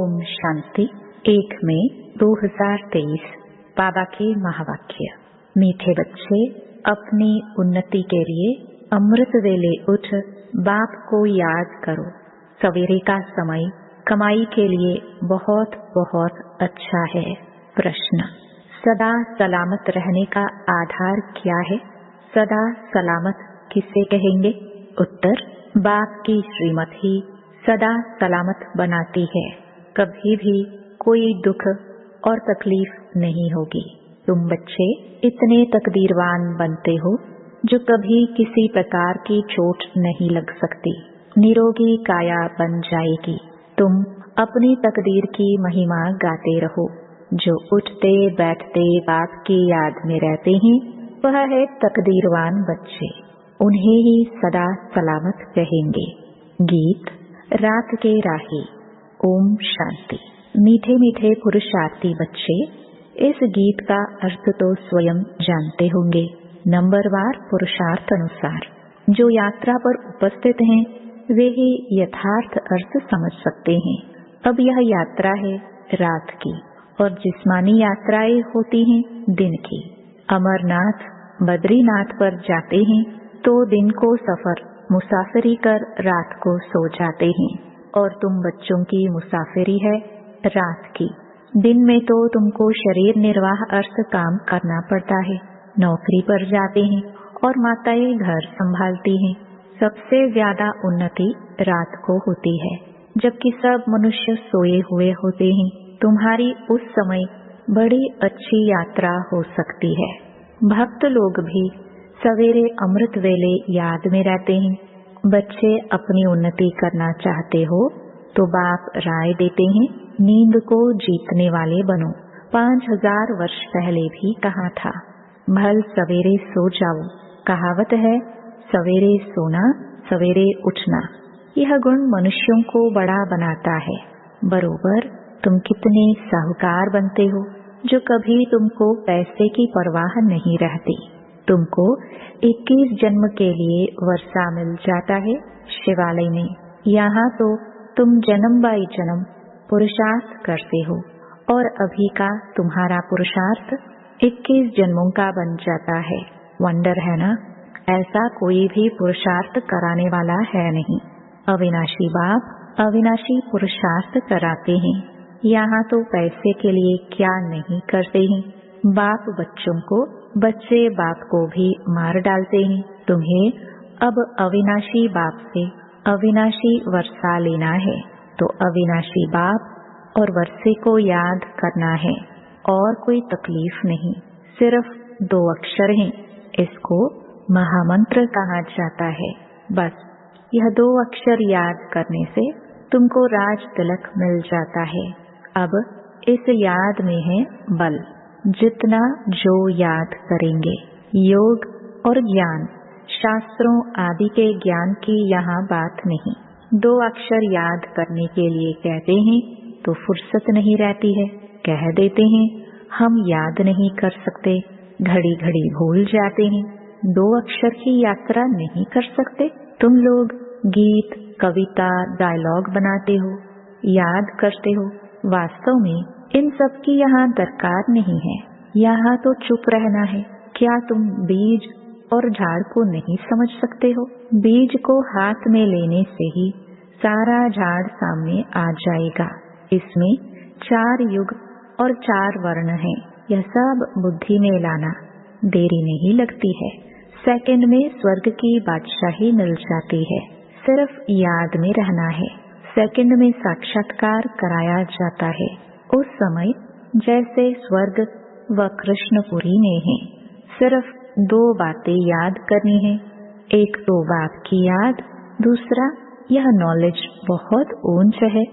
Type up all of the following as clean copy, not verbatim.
ओम शांति। 1 मई 2023 बाबा के महावाक्य। मीठे बच्चे, अपनी उन्नति के लिए अमृत वेले उठ बाप को याद करो। सवेरे का समय कमाई के लिए बहुत बहुत अच्छा है। प्रश्न, सदा सलामत रहने का आधार क्या है? सदा सलामत किसे कहेंगे? उत्तर, बाप की श्रीमत ही सदा सलामत बनाती है। कभी भी कोई दुख और तकलीफ नहीं होगी। तुम बच्चे इतने तकदीरवान बनते हो जो कभी किसी प्रकार की चोट नहीं लग सकती। निरोगी काया बन जाएगी। तुम अपनी तकदीर की महिमा गाते रहो। जो उठते बैठते बाप की याद में रहते हैं वह है तकदीरवान बच्चे। उन्हें ही सदा सलामत कहेंगे। गीत रात के राही। ओम शांति। मीठे मीठे पुरुषार्थी बच्चे, इस गीत का अर्थ तो स्वयं जानते होंगे। नंबरवार पुरुषार्थ अनुसार जो यात्रा पर उपस्थित हैं वे ही यथार्थ अर्थ समझ सकते हैं। अब यह यात्रा है रात की और जिस्मानी यात्राएं होती हैं दिन की। अमरनाथ बद्रीनाथ पर जाते हैं तो दिन को सफर मुसाफिरी कर रात को सो जाते हैं और तुम बच्चों की मुसाफिरी है रात की। दिन में तो तुमको शरीर निर्वाह अर्थ काम करना पड़ता है। नौकरी पर जाते हैं और माताएं घर संभालती हैं। सबसे ज्यादा उन्नति रात को होती है जबकि सब मनुष्य सोए हुए होते हैं। तुम्हारी उस समय बड़ी अच्छी यात्रा हो सकती है। भक्त लोग भी सवेरे अमृत वेले याद में रहते हैं। बच्चे अपनी उन्नति करना चाहते हो तो बाप राय देते हैं, नींद को जीतने वाले बनो। 5000 वर्ष पहले भी कहा था, भल सवेरे सो जाओ। कहावत है, सवेरे सोना सवेरे उठना। यह गुण मनुष्यों को बड़ा बनाता है। बरोबर तुम कितने साहूकार बनते हो जो कभी तुमको पैसे की परवाह नहीं रहती। तुमको 21 जन्म के लिए वर्षा मिल जाता है शिवालय में। यहाँ तो तुम जन्म बाई जन्म पुरुषार्थ करते हो और अभी का तुम्हारा पुरुषार्थ 21 जन्मों का बन जाता है। वंडर है ना? ऐसा कोई भी पुरुषार्थ कराने वाला है नहीं। अविनाशी बाप अविनाशी पुरुषार्थ कराते हैं। यहाँ तो पैसे के लिए क्या नहीं करते हैं। बाप बच्चों को, बच्चे बाप को भी मार डालते हैं। तुम्हें अब अविनाशी बाप से अविनाशी वर्षा लेना है तो अविनाशी बाप और वर्षे को याद करना है और कोई तकलीफ नहीं। सिर्फ 2 अक्षर हैं। इसको महामंत्र कहा जाता है। बस यह 2 अक्षर याद करने से तुमको राज तिलक मिल जाता है। अब इस याद में है बल। जितना जो याद करेंगे, योग और ज्ञान, शास्त्रों आदि के ज्ञान की यहाँ बात नहीं। 2 अक्षर याद करने के लिए कहते हैं तो फुर्सत नहीं रहती है। कह देते हैं हम याद नहीं कर सकते, घड़ी घड़ी भूल जाते हैं। 2 अक्षर की यात्रा नहीं कर सकते। तुम लोग गीत, कविता, डायलॉग बनाते हो, याद करते हो। वास्तव में इन सब की यहाँ दरकार नहीं है। यहाँ तो चुप रहना है। क्या तुम बीज और झाड़ को नहीं समझ सकते हो? बीज को हाथ में लेने से ही सारा झाड़ सामने आ जाएगा। इसमें 4 युग और 4 वर्ण हैं। यह सब बुद्धि में लाना, देरी नहीं लगती है। सेकंड में स्वर्ग की बादशाही मिल जाती है। सिर्फ याद में रहना है। सेकंड में साक्षात्कार कराया जाता है। उस समय जैसे स्वर्ग व कृष्णपुरी में है। सिर्फ 2 बातें याद करनी है। एक तो बाप की याद, दूसरा यह नॉलेज बहुत ऊंच है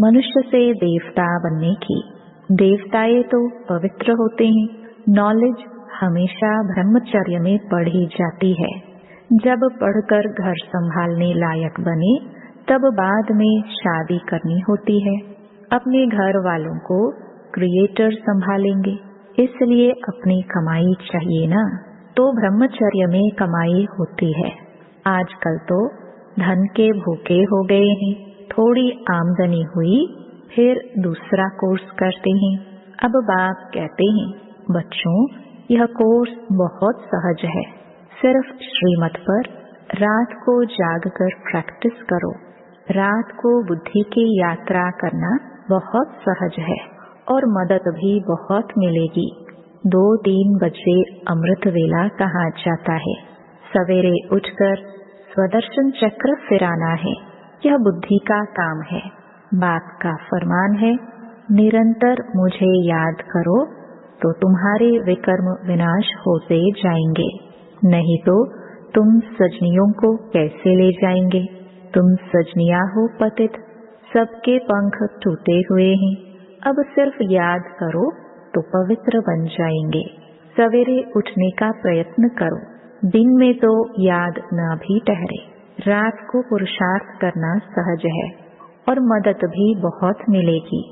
मनुष्य से देवता बनने की। देवताएं तो पवित्र होते हैं। नॉलेज हमेशा ब्रह्मचर्य में पढ़ी जाती है। जब पढ़कर घर संभालने लायक बने तब बाद में शादी करनी होती है। अपने घर वालों को क्रिएटर संभालेंगे, इसलिए अपनी कमाई चाहिए ना। तो ब्रह्मचर्य में कमाई होती है। आजकल तो धन के भूखे हो गए हैं। थोड़ी आमदनी हुई फिर दूसरा कोर्स करते हैं। अब बाप कहते हैं, बच्चों यह कोर्स बहुत सहज है, सिर्फ श्रीमत पर रात को जागकर प्रैक्टिस करो। रात को बुद्धि की यात्रा करना बहुत सहज है और मदद भी बहुत मिलेगी। 2-3 बजे अमृत वेला कहा जाता है। सवेरे उठकर स्वदर्शन चक्र फिराना है, यह बुद्धि का काम है। बाप का फरमान है, निरंतर मुझे याद करो तो तुम्हारे विकर्म विनाश होते जाएंगे, नहीं तो तुम सजनियों को कैसे ले जाएंगे। तुम सजनिया हो पतित, सबके पंख टूटे हुए हैं। अब सिर्फ याद करो तो पवित्र बन जाएंगे। सवेरे उठने का प्रयत्न करो, दिन में तो याद न भी ठहरे। रात को पुरुषार्थ करना सहज है और मदद भी बहुत मिलेगी।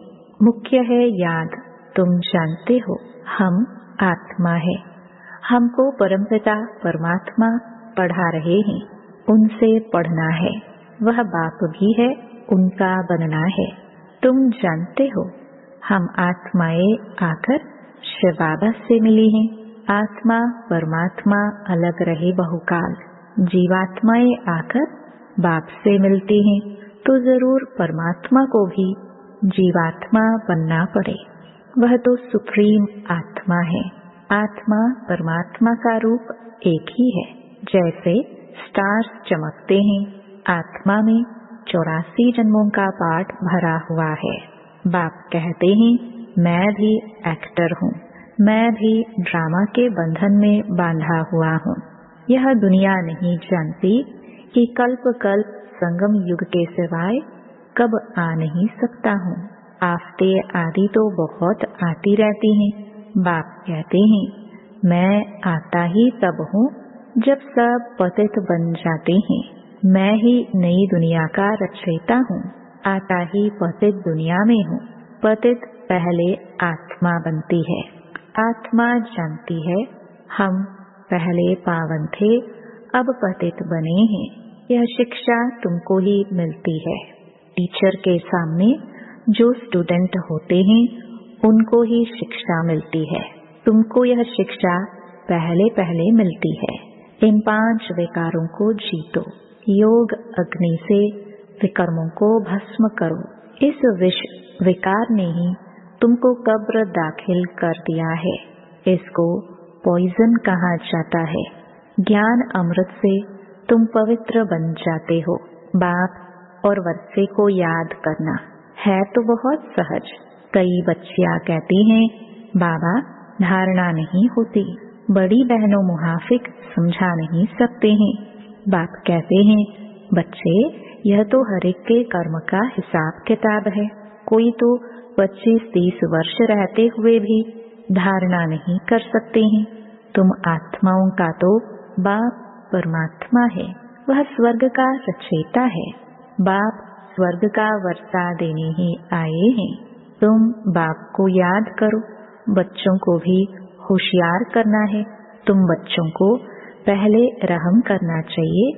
मुख्य है याद। तुम जानते हो हम आत्मा है, हमको परमपिता परमात्मा पढ़ा रहे हैं, उनसे पढ़ना है। वह बाप भी है, उनका बनना है। तुम जानते हो हम आत्माएं आकर शिव बाबा से मिली हैं। आत्मा परमात्मा अलग रहे बहुकाल, जीवात्माएं आकर बाप से मिलती हैं, तो जरूर परमात्मा को भी जीवात्मा बनना पड़े। वह तो सुप्रीम आत्मा है। आत्मा परमात्मा का रूप एक ही है। जैसे स्टार्स चमकते हैं, आत्मा में 84 जन्मों का पाठ भरा हुआ है। बाप कहते हैं, मैं भी एक्टर हूँ, मैं भी ड्रामा के बंधन में बांधा हुआ हूँ। यह दुनिया नहीं जानती कि कल्प कल्प संगम युग के सिवाय कब आ नहीं सकता हूँ। आफते आदि तो बहुत आती रहती हैं। बाप कहते हैं, मैं आता ही तब हूँ जब सब पतित बन जाते हैं। मैं ही नई दुनिया का रचयिता हूँ, आता ही पतित दुनिया में हूँ। पतित पहले आत्मा बनती है। आत्मा जानती है हम पहले पावन थे, अब पतित बने हैं। यह शिक्षा तुमको ही मिलती है। टीचर के सामने जो स्टूडेंट होते हैं उनको ही शिक्षा मिलती है। तुमको यह शिक्षा पहले पहले मिलती है। इन 5 विकारों को जीतो। योग अग्नि से विकर्मों को भस्म करो। इस विष विकार ने ही तुमको कब्र दाखिल कर दिया है। इसको पॉइजन कहा जाता है। ज्ञान अमृत से तुम पवित्र बन जाते हो। बाप और वर्षे को याद करना है तो बहुत सहज। कई बच्चियां कहती हैं, बाबा धारणा नहीं होती, बड़ी बहनों मुहाफिक समझा नहीं सकते हैं। बाप कहते हैं, बच्चे यह तो हर एक के कर्म का हिसाब किताब है। कोई तो 25-30 वर्ष रहते हुए भी धारणा नहीं कर सकते हैं। तुम आत्माओं का तो बाप परमात्मा है, वह स्वर्ग का रचयिता है। बाप स्वर्ग का वर्षा देने ही आए हैं। तुम बाप को याद करो। बच्चों को भी होशियार करना है। तुम बच्चों को पहले रहम करना चाहिए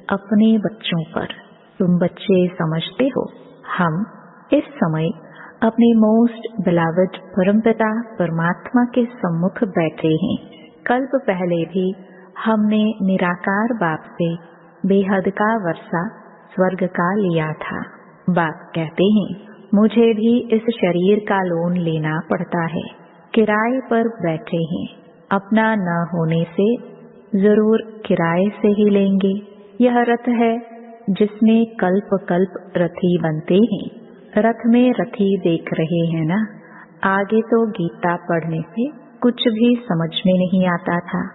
अपने बच्चों पर। तुम बच्चे समझते हो हम इस समय अपने मोस्ट बिलवड परमपिता परमात्मा के सम्मुख बैठे हैं। कल्प पहले भी हमने निराकार बाप से बेहद का वर्षा स्वर्ग का लिया था। बाप कहते हैं, मुझे भी इस शरीर का लोन लेना पड़ता है। किराए पर बैठे हैं, अपना न होने से जरूर किराए से ही लेंगे। यह रथ है जिसमें कल्प कल्प रथी बनते हैं। रथ में रथी देख रहे हैं ना। आगे तो गीता पढ़ने से कुछ भी समझ में नहीं आता था।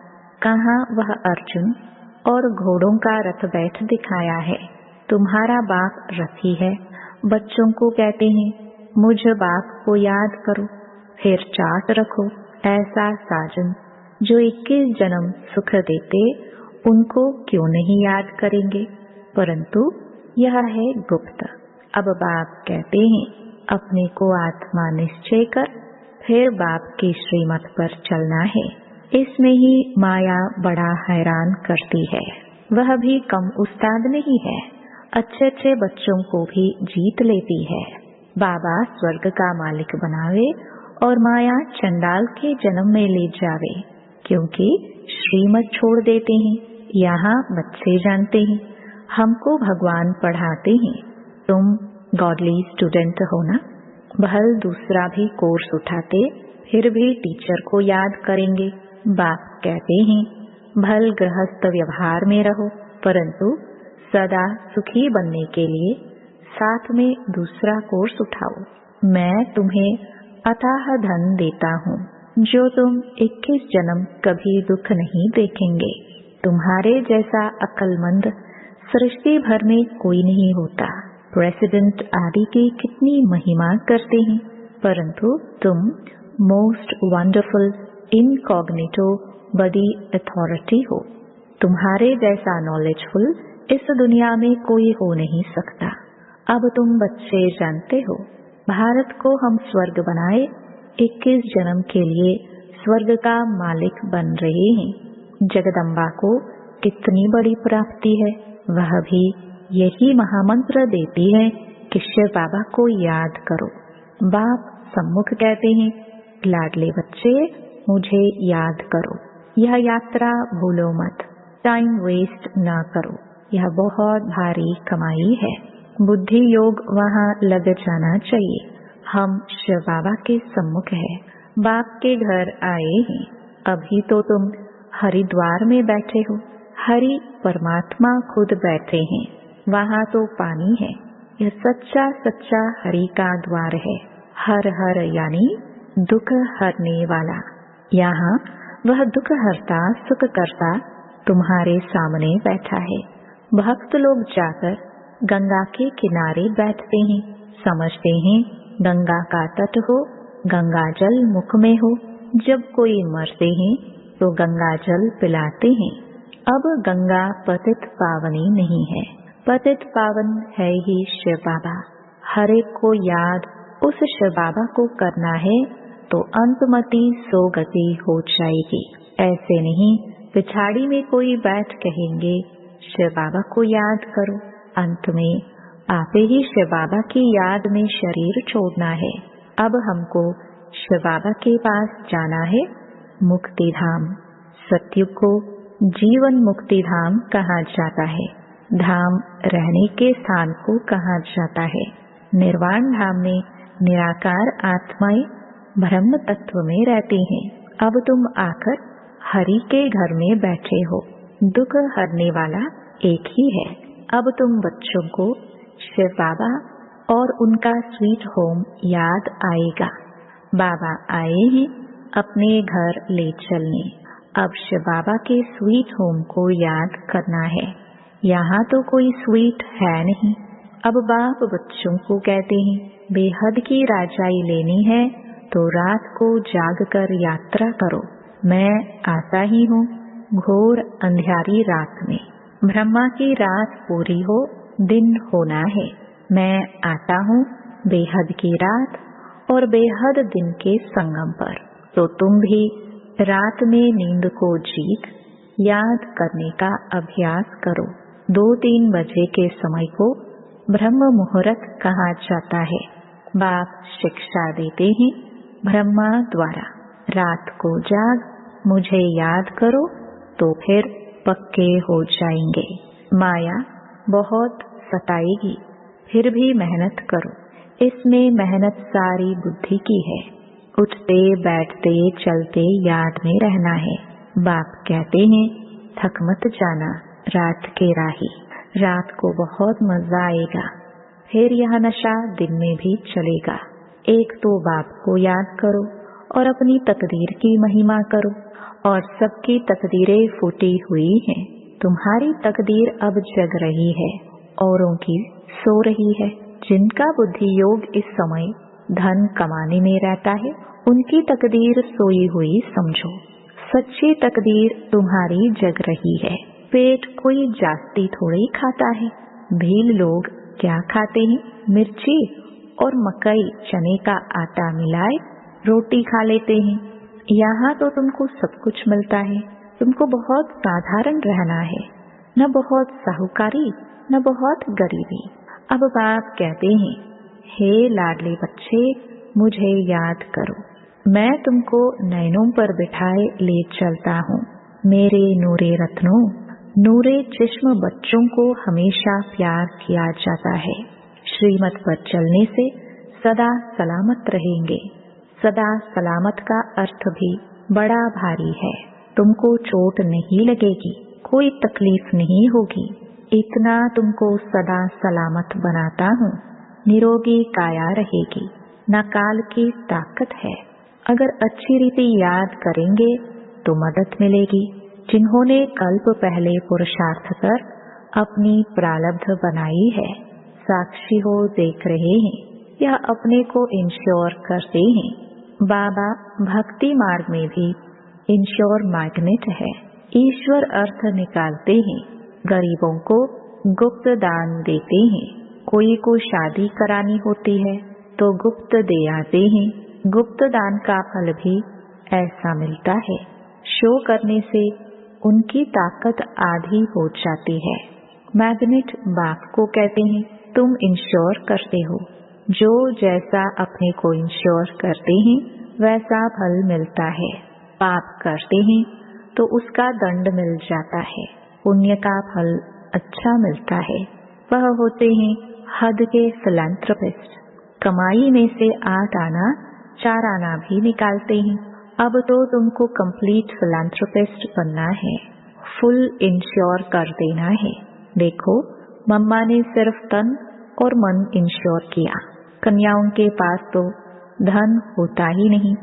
कहाँ वह अर्जुन और घोड़ों का रथ बैठ दिखाया है। तुम्हारा बाप रथी है। बच्चों को कहते हैं, मुझ बाप को याद करो, फिर चार्ट रखो। ऐसा साजन जो 21 जन्म सुख देते, उनको क्यों नहीं याद करेंगे। परंतु यह है गुप्त। अब बाप कहते हैं, अपने को आत्मा निश्चय कर, फिर बाप की श्रीमत पर चलना है। इसमें ही माया बड़ा हैरान करती है। वह भी कम उस्ताद नहीं है, अच्छे अच्छे बच्चों को भी जीत लेती है। बाबा स्वर्ग का मालिक बनावे और माया चंडाल के जन्म में ले जावे, क्योंकि श्रीमत छोड़ देते हैं। यहाँ बच्चे जानते हैं हमको भगवान पढ़ाते हैं। तुम गॉडली स्टूडेंट हो ना। भल दूसरा भी कोर्स उठाते फिर भी टीचर को याद करेंगे। बाप कहते हैं भल गृहस्थ व्यवहार में रहो, परंतु सदा सुखी बनने के लिए साथ में दूसरा कोर्स उठाओ। मैं तुम्हें अथाह धन देता हूँ जो तुम 21 जन्म कभी दुख नहीं देखेंगे। तुम्हारे जैसा अक्लमंद सृष्टि भर में कोई नहीं होता। प्रेसिडेंट आदि की कितनी महिमा करते हैं, परंतु तुम मोस्ट वंडरफुल इनकॉग्निटो बड़ी अथॉरिटी हो। तुम्हारे जैसा नॉलेजफुल इस दुनिया में कोई हो नहीं सकता। अब तुम बच्चे जानते हो भारत को हम स्वर्ग बनाए 21 जन्म के लिए स्वर्ग का मालिक बन रहे हैं। जगदम्बा को कितनी बड़ी प्राप्ति है। वह भी यही महामंत्र देती है कि शिव बाबा को याद करो। बाप सम्मुख कहते हैं लाडले बच्चे मुझे याद करो। यह यात्रा भूलो मत, टाइम वेस्ट ना करो। यह बहुत भारी कमाई है। बुद्धि योग वहाँ लग जाना चाहिए। हम शिव बाबा के सम्मुख है, बाप के घर आए हैं। अभी तो तुम हरिद्वार में बैठे हो, हरि परमात्मा खुद बैठे हैं। वहाँ तो पानी है। यह सच्चा सच्चा हरि का द्वार है। हर हर यानी दुख हरने वाला। यहाँ वह दुख हरता सुख करता तुम्हारे सामने बैठा है। भक्त लोग जाकर गंगा के किनारे बैठते हैं, समझते हैं गंगा का तट हो, गंगा जल मुख में हो। जब कोई मरते हैं तो गंगा जल पिलाते हैं। अब गंगा पतित पावनी नहीं है, पतित पावन है ही शिव बाबा। हर एक को याद उस शिव बाबा को करना है तो अंतमति सोगति हो जाएगी। ऐसे नहीं पिछाड़ी में कोई बैठ कहेंगे शिव बाबा को याद करो। अंत में आपे ही शिव बाबा की याद में शरीर छोड़ना है। अब हमको शिव बाबा के पास जाना है, मुक्ति धाम। सत्युग को जीवन मुक्ति धाम कहा जाता है। धाम रहने के स्थान को कहा जाता है। निर्वाण धाम में निराकार आत्माएं ब्रह्म तत्व में रहती हैं। अब तुम आकर हरि के घर में बैठे हो। दुख हरने वाला एक ही है। अब तुम बच्चों को शिव बाबा और उनका स्वीट होम याद आएगा। बाबा आए हैं अपने घर ले चलने। अब शिव बाबा के स्वीट होम को याद करना है। यहाँ तो कोई स्वीट है नहीं। अब बाप बच्चों को कहते हैं बेहद की राजाई लेनी है तो रात को जाग कर यात्रा करो। मैं आता ही हूँ घोर अंधियारी रात में। ब्रह्मा की रात पूरी हो, दिन होना है। मैं आता हूँ बेहद की रात और बेहद दिन के संगम पर। तो तुम भी रात में नींद को जीत याद करने का अभ्यास करो। 2-3 बजे के समय को ब्रह्म मुहूर्त कहा जाता है। बाप शिक्षा देते हैं ब्रह्मा द्वारा। रात को जाग मुझे याद करो तो फिर पक्के हो जाएंगे। माया बहुत सताएगी, फिर भी मेहनत करो। इसमें मेहनत सारी बुद्धि की है। उठते बैठते चलते याद में रहना है। बाप कहते हैं थक मत जाना रात के राही। रात को बहुत मजा आएगा, फिर यह नशा दिन में भी चलेगा। एक तो बाप को याद करो और अपनी तकदीर की महिमा करो। और सबकी तकदीरें फूटी हुई हैं। तुम्हारी तकदीर अब जग रही है, औरों की सो रही है। जिनका बुद्धि योग इस समय धन कमाने में रहता है उनकी तकदीर सोई हुई समझो। सच्ची तकदीर तुम्हारी जग रही है। पेट कोई जास्ती थोड़ी खाता है। भील लोग क्या खाते हैं? मिर्ची और मकई चने का आटा मिलाए रोटी खा लेते हैं। यहाँ तो तुमको सब कुछ मिलता है। तुमको बहुत साधारण रहना है, न बहुत साहूकारी न बहुत गरीबी। अब बाप कहते हैं हे लाडले बच्चे, मुझे याद करो। मैं तुमको नैनों पर बिठाए ले चलता हूँ। मेरे नूरे रत्नों, नूरे जिस्म बच्चों को हमेशा प्यार किया जाता है। श्रीमत पर चलने से सदा सलामत रहेंगे। सदा सलामत का अर्थ भी बड़ा भारी है। तुमको चोट नहीं लगेगी, कोई तकलीफ नहीं होगी। इतना तुमको सदा सलामत बनाता हूँ। निरोगी काया रहेगी, न काल की ताकत है। अगर अच्छी रीति याद करेंगे तो मदद मिलेगी। जिन्होंने कल्प पहले पुरुषार्थ कर अपनी प्रारब्ध बनाई है, साक्षी हो देख रहे हैं, यह अपने को इंश्योर करते हैं। बाबा भक्ति मार्ग में भी इंश्योर मैग्नेट है। ईश्वर अर्थ निकालते हैं, गरीबों को गुप्त दान देते हैं। कोई को शादी करानी होती है तो गुप्त दे आते हैं। गुप्त दान का फल भी ऐसा मिलता है। शो करने से उनकी ताकत आधी हो जाती है। मैग्नेट बाप को कहते हैं, तुम इंश्योर करते हो। जो जैसा अपने को इंश्योर करते हैं वैसा फल मिलता है। पाप करते हैं तो उसका दंड मिल जाता है। पुण्य का फल अच्छा मिलता है। वह होते हैं हद के फिलैंथ्रोपिस्ट। कमाई में से 8 आना 4 आना भी निकालते हैं। अब तो तुमको कंप्लीट फिलैंथ्रोपिस्ट बनना है। फुल इंश्योर कर देना है। देखो, मम्मा ने सिर्फ तन और मन इंश्योर किया। कन्याओं के पास तो धन होता ही नहीं।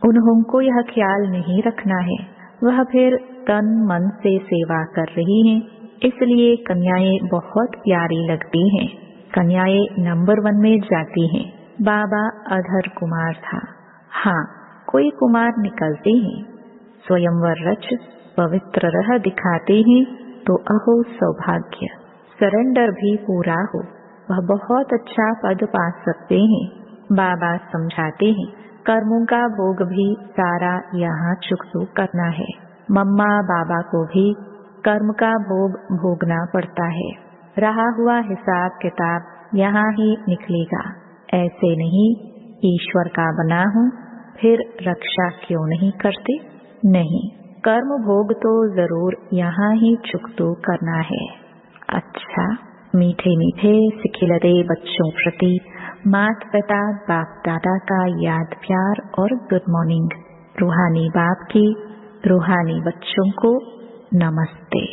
उन्होंने यह ख्याल नहीं रखना है। वह फिर तन मन से सेवा कर रही हैं। इसलिए कन्याएं बहुत प्यारी लगती हैं। कन्याएं नंबर 1 में जाती हैं। बाबा अधर कुमार था। हाँ, कोई कुमार निकलते हैं। स्वयंवर रच पवित्र रह दिखाते हैं तो अहो सौभाग्य। सरेंडर भी पूरा हो, वह बहुत अच्छा पद पा सकते हैं। बाबा समझाते हैं, कर्मों का भोग भी सारा यहाँ चुकतो करना है। मम्मा बाबा को भी कर्म का भोग भोगना पड़ता है। रहा हुआ हिसाब किताब यहाँ ही निकलेगा। ऐसे नहीं, ईश्वर का बना हूँ फिर रक्षा क्यों नहीं करते? नहीं, कर्म भोग तो जरूर यहाँ ही चुकतो करना है। अच्छा, मीठे मीठे सिखिलते बच्चों प्रति माता पिता बाप दादा का याद प्यार और गुड मॉर्निंग। रूहानी बाप की रूहानी बच्चों को नमस्ते।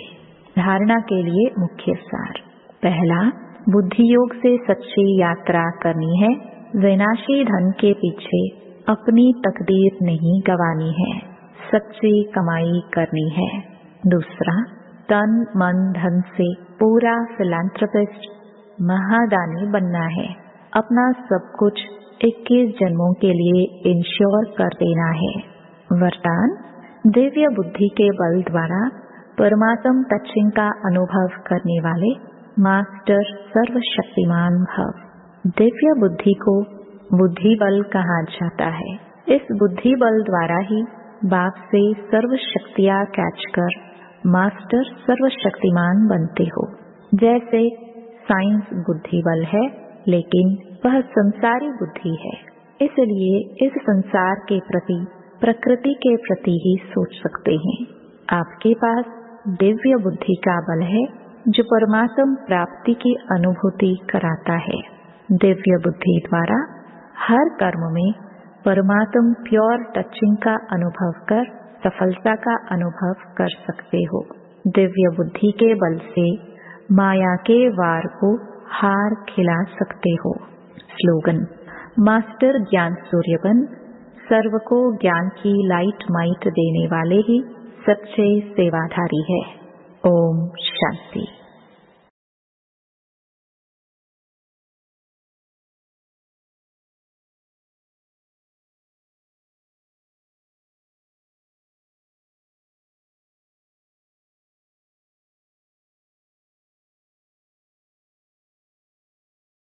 धारणा के लिए मुख्य सार। पहला, बुद्धि योग से सच्ची यात्रा करनी है। विनाशी धन के पीछे अपनी तकदीर नहीं गंवानी है, सच्ची कमाई करनी है। दूसरा, तन मन धन से पूरा फिलैंथ्रोपिस्ट महादानी बनना है। अपना सब कुछ 21 जन्मों के लिए इंश्योर कर देना है। वरदान, दिव्य बुद्धि के बल द्वारा परमात्म टचिंग का अनुभव करने वाले मास्टर सर्वशक्तिमान भव। दिव्य बुद्धि को बुद्धि बल कहा जाता है। इस बुद्धि बल द्वारा ही बाप से सर्व शक्तियाँ कैच कर मास्टर सर्वशक्तिमान बनते हो। जैसे साइंस बुद्धि बल है, लेकिन वह संसारी बुद्धि है। इसलिए इस संसार के प्रति, प्रकृति के प्रति ही सोच सकते हैं। आपके पास दिव्य बुद्धि का बल है जो परमात्म प्राप्ति की अनुभूति कराता है। दिव्य बुद्धि द्वारा हर कर्म में परमात्म प्योर टचिंग का अनुभव कर सफलता का अनुभव कर सकते हो। दिव्य बुद्धि के बल से माया के वार को हार खिला सकते हो। स्लोगन, मास्टर ज्ञान सूर्यबन, सर्व को ज्ञान की लाइट माइट देने वाले ही सच्चे सेवाधारी है। ओम शांति।